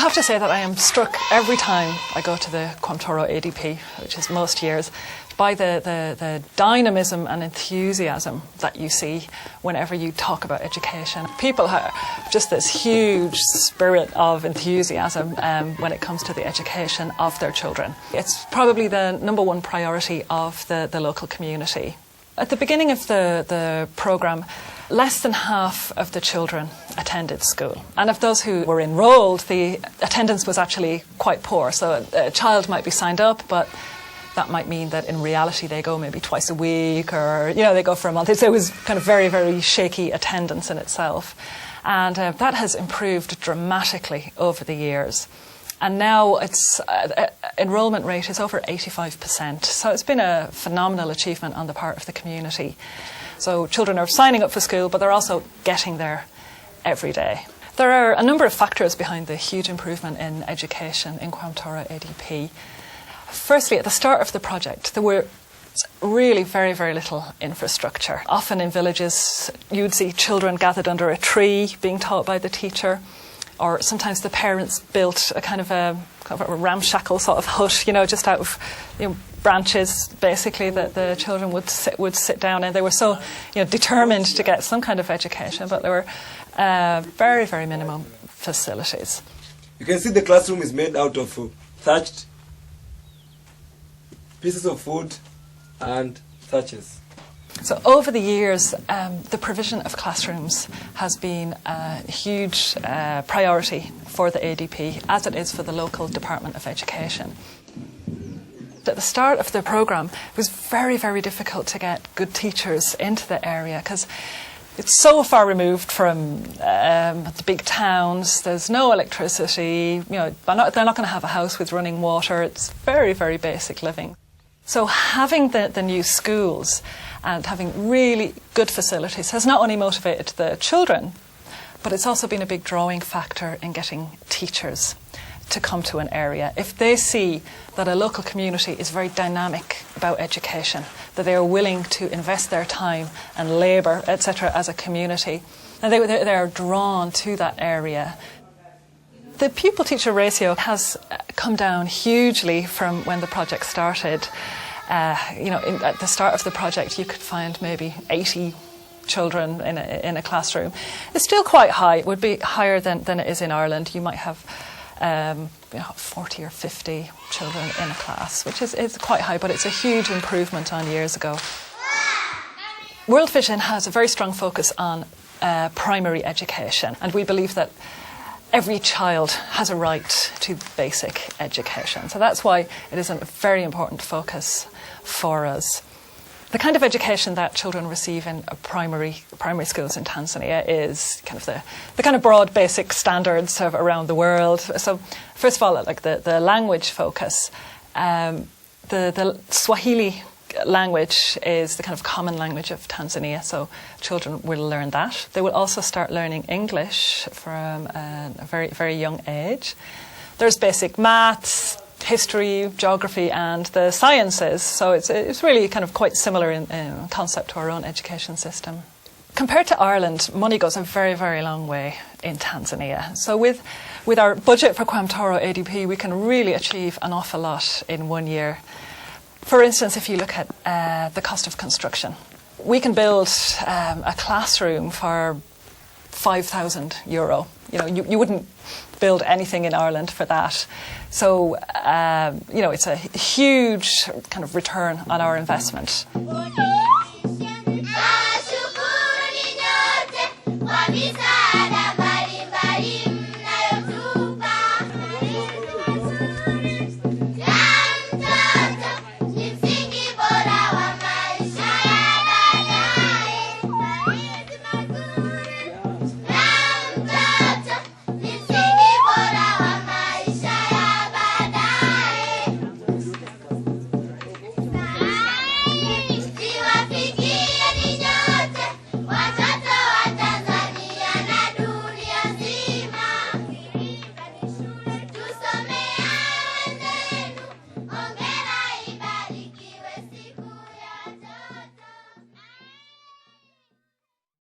have to say that I am struck every time I go to the Quamtoro ADP, which is most years, by the dynamism and enthusiasm that you see whenever you talk about education. People have just this huge spirit of enthusiasm when it comes to the education of their children. It's probably the number one priority of the local community. At the beginning of the programme, less than half of the children attended school. And of those who were enrolled, the attendance was actually quite poor. So a child might be signed up, but that might mean that in reality they go maybe twice a week, or they go for a month. So it was kind of very, very shaky attendance in itself. And that has improved dramatically over the years. And now its enrolment rate is over 85%. So it's been a phenomenal achievement on the part of the community. So children are signing up for school, but they're also getting there every day. There are a number of factors behind the huge improvement in education in Quamtoro ADP. Firstly, at the start of the project, there were really very, very little infrastructure. Often in villages, you'd see children gathered under a tree being taught by the teacher, or sometimes the parents built a kind of a ramshackle sort of hut, just out of branches, basically, that the children would sit down in. They were so determined to get some kind of education, but there were very, very minimum facilities. You can see the classroom is made out of thatched pieces of wood and thatches. So over the years, the provision of classrooms has been a huge priority for the ADP, as it is for the local Department of Education. At the start of the programme, it was very, very difficult to get good teachers into the area because it's so far removed from the big towns. There's no electricity. They're not going to have a house with running water. It's very, very basic living. So having the new schools and having really good facilities has not only motivated the children, but it's also been a big drawing factor in getting teachers to come to an area. If they see that a local community is very dynamic about education, that they are willing to invest their time and labour, etc., as a community, and they are drawn to that area. The pupil-teacher ratio has come down hugely from when the project started. At the start of the project, you could find maybe 80 children in a classroom. It's still quite high. It would be higher than it is in Ireland. You might have 40 or 50 children in a class, which is quite high, but it's a huge improvement on years ago. World Vision has a very strong focus on primary education, and we believe that every child has a right to basic education. So that's why it is a very important focus for us. The kind of education that children receive in primary schools in Tanzania is kind of the kind of broad basic standards of around the world. So first of all, like the language focus, the Swahili language is the kind of common language of Tanzania, so children will learn that. They will also start learning English from a very, very young age. There's basic maths, history, geography and the sciences, so it's really kind of quite similar in concept to our own education system. Compared to Ireland, money goes a very, very long way in Tanzania. So with our budget for Quamtoro ADP, we can really achieve an awful lot in 1 year. For instance, if you look at the cost of construction, we can build a classroom for €5,000. You wouldn't build anything in Ireland for that. So, it's a huge kind of return on our investment.